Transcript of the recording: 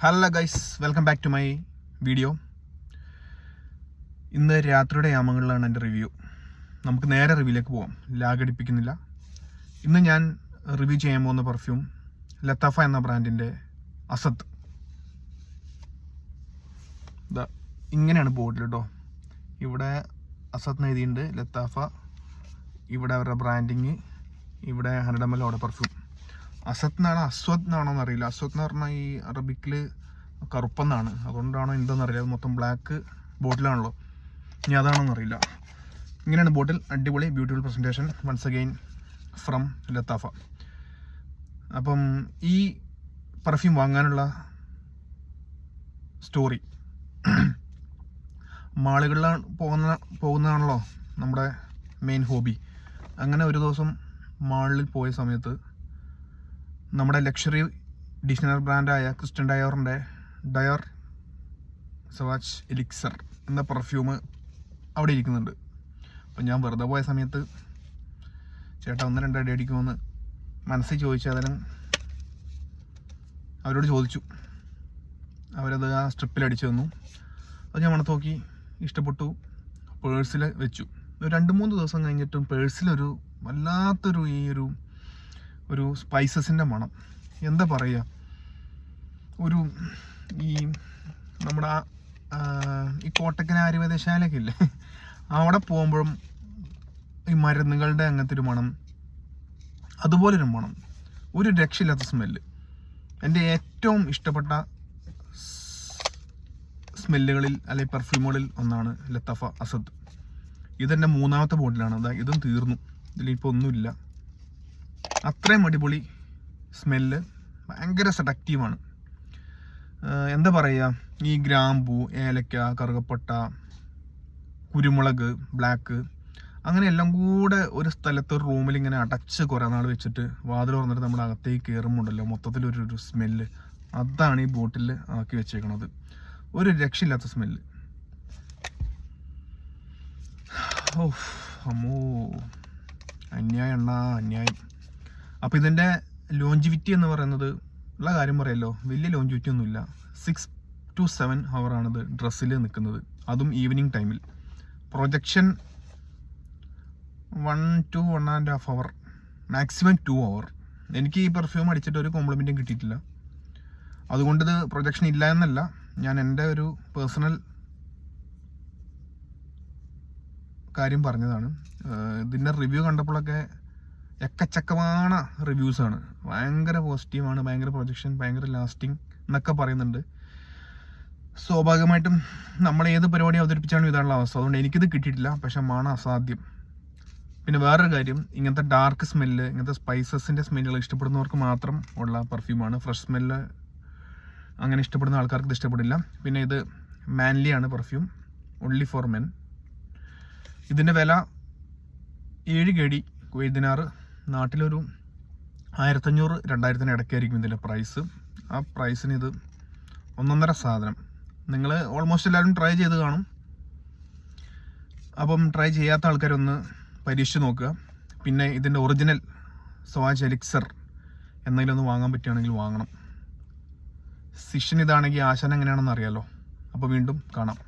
Hello guys, welcome back to my video. ഇന്ന് രാത്രിയുടെ യാമങ്ങളിലാണ് എൻ്റെ റിവ്യൂ. നമുക്ക് നേരെ റിവ്യൂയിലേക്ക് പോവാം, ലാഗ് അടിപ്പിക്കുന്നില്ല. ഇന്ന് ഞാൻ റിവ്യൂ ചെയ്യാൻ പോകുന്ന പെർഫ്യൂം ലത്താഫ എന്ന ബ്രാൻഡിൻ്റെ അസത്ത്. ഇങ്ങനെയാണ് ബോർഡിൽ കേട്ടോ. ഇവിടെ അസത്ത് എഴുതിയിട്ടുണ്ട്, ലത്താഫ. ഇവിടെ അവരുടെ ബ്രാൻഡിങ്, ഇവിടെ 100 ml ഓടെ പെർഫ്യൂം. അസത്ത് എന്നാണോ അസ്വദ് എന്നാണോ എന്നറിയില്ല. അസ്വദ് എന്ന് പറഞ്ഞാൽ ഈ അറബിക്കിൽ കറുപ്പെന്നാണ്, അതുകൊണ്ടാണോ എന്താണെന്നറിയില്ല. അത് മൊത്തം ബ്ലാക്ക് ബോട്ടിലാണല്ലോ, ഇനി അതാണോ എന്നറിയില്ല. ഇങ്ങനെയാണ് ബോട്ടിൽ. അടിപൊളി beautiful presentation, once again from Lattafa. അപ്പം ഈ പെർഫ്യൂം വാങ്ങാനുള്ള സ്റ്റോറി, മാളുകളിലാണ് പോകുന്നതാണല്ലോ നമ്മുടെ മെയിൻ ഹോബി. അങ്ങനെ ഒരു ദിവസം മാളിൽ പോയ സമയത്ത് നമ്മുടെ ലക്ഷറി ഡിസൈനർ ബ്രാൻഡായ ക്രിസ്റ്റ്യൻ ഡയോറിൻ്റെ ഡയർ സവാച്ച് എലിക്സർ എന്ന പെർഫ്യൂം അവിടെ ഇരിക്കുന്നുണ്ട്. അപ്പം ഞാൻ വെറുതെ പോയ സമയത്ത് ചേട്ടാ 1-2 അടി അടിക്കുമെന്ന് മനസ്സിൽ ചോദിച്ചാൽ അതിന് അവരോട് ചോദിച്ചു. അവരത് ആ സ്ട്രിപ്പിൽ അടിച്ചു തന്നു. അത് ഞാൻ മണത്ത് നോക്കി, ഇഷ്ടപ്പെട്ടു, പേഴ്സിൽ വെച്ചു. 2-3 ദിവസം കഴിഞ്ഞിട്ടും പേഴ്സിലൊരു വല്ലാത്തൊരു ഒരു സ്പൈസസിൻ്റെ മണം. എന്താ പറയുക, ഈ നമ്മുടെ ഈ കോട്ടക്കൽ ആയുർവേദശാലയൊക്കെ ഇല്ലേ, അവിടെ പോകുമ്പോഴും ഈ മരുന്നുകളുടെ അങ്ങനത്തെ ഒരു മണം, അതുപോലൊരു മണം, ഒരു രക്ഷയില്ലാത്ത സ്മെല്ല്. എൻ്റെ ഏറ്റവും ഇഷ്ടപ്പെട്ട സ്മെല്ലുകളിൽ അല്ലെങ്കിൽ പെർഫ്യൂമുകളിൽ ഒന്നാണ് ലത്താഫ അസത്ത്. ഇതെൻ്റെ 3ാമത്തെ ബോട്ടിലാണ്. അതാ ഇതും തീർന്നു, ഇതിലിപ്പോൾ ഒന്നുമില്ല. അത്രയും അടിപൊളി സ്മെല്ല്, ഭയങ്കര സെഡക്റ്റീവാണ്. എന്താ പറയുക, ഈ ഗ്രാമ്പൂ, ഏലക്ക, കറുകപ്പട്ട, കുരുമുളക്, ബ്ലാക്ക്, അങ്ങനെ എല്ലാം കൂടെ ഒരു സ്ഥലത്ത് ഒരു റൂമിൽ ഇങ്ങനെ അടച്ച് കുറേ നാൾ വെച്ചിട്ട് വാതിൽ തുറന്നിട്ട് നമ്മുടെ അകത്തേക്ക് കയറുമ്പോണ്ടല്ലോ മൊത്തത്തിലൊരു സ്മെല്ല്. അതാണ് ഈ ബോട്ടിൽ ആക്കി വെച്ചേക്കണത്. ഒരു രക്ഷയില്ലാത്ത സ്മെല്ല്. ഓ അമ്മോ, അന്യായം എണ്ണ, അന്യായം. അപ്പോൾ ഇതിൻ്റെ ലോഞ്ചിവിറ്റി എന്ന് പറയുന്നത്, ഉള്ള കാര്യം പറയല്ലോ, വലിയ ലോഞ്ചിവിറ്റി ഒന്നുമില്ല. 6 to 7 ഹവറാണിത് ഡ്രസ്സിൽ നിൽക്കുന്നത്, അതും ഈവനിങ് ടൈമിൽ. Projection 1 to 1.5 hour, maximum 2 hour. എനിക്ക് ഈ പെർഫ്യൂം അടിച്ചിട്ട് ഒരു കോംപ്ലിമെൻറ്റും കിട്ടിയിട്ടില്ല. അതുകൊണ്ട് ഇത് പ്രൊജക്ഷൻ ഇല്ല എന്നല്ല, ഞാൻ എൻ്റെ ഒരു പേഴ്സണൽ കാര്യം പറഞ്ഞതാണ്. ഇതിൻ്റെ റിവ്യൂ കണ്ടപ്പോഴൊക്കെ എക്കച്ചക്കமான റിവ്യൂസാണ്. ഭയങ്കര പോസിറ്റീവാണ്, ഭയങ്കര പ്രൊജക്ഷൻ, ഭയങ്കര ലാസ്റ്റിംഗ് എന്നൊക്കെ പറയുന്നുണ്ട്. സ്വാഭാവികമായിട്ടും നമ്മൾ ഏത് പരിപാടി അവതരിപ്പിച്ചാലും ഇതാണുള്ള അവസ്ഥ. അതുകൊണ്ട് എനിക്കിത് കിട്ടിയിട്ടില്ല, പക്ഷെ മണം അസാധ്യം. പിന്നെ വേറൊരു കാര്യം, ഇങ്ങനത്തെ ഡാർക്ക് സ്മെല്ല്, ഇങ്ങനത്തെ സ്പൈസസിൻ്റെ സ്മെല്ലുകൾ ഇഷ്ടപ്പെടുന്നവർക്ക് മാത്രം ഉള്ള പെർഫ്യൂമാണ്. ഫ്രഷ് സ്മെല്ല് അങ്ങനെ ഇഷ്ടപ്പെടുന്ന ആൾക്കാർക്ക് ഇത് ഇഷ്ടപ്പെടില്ല. പിന്നെ ഇത് മാൻലിയാണ് പെർഫ്യൂം, ഓൺലി ഫോർ മെൻ. ഇതിൻ്റെ വില 7 KD കുവൈറ്റ്. നാട്ടിലൊരു 1500-2000 ഇടയ്ക്കായിരിക്കും ഇതിൻ്റെ പ്രൈസ്. ആ പ്രൈസിന് ഇത് 1.5 സാധനം. നിങ്ങൾ ഓൾമോസ്റ്റ് എല്ലാവരും ട്രൈ ചെയ്ത് കാണും. അപ്പം ട്രൈ ചെയ്യാത്ത ആൾക്കാരൊന്ന് പരീക്ഷിച്ച് നോക്കുക. പിന്നെ ഇതിൻ്റെ ഒറിജിനൽ സവാച്ച് എലിക്സർ എന്തെങ്കിലും ഒന്ന് വാങ്ങാൻ പറ്റുകയാണെങ്കിൽ വാങ്ങണം. സിഷൻ ഇതാണെങ്കിൽ ആശാൻ എങ്ങനെയാണെന്ന് അറിയാലോ. അപ്പോൾ വീണ്ടും കാണാം.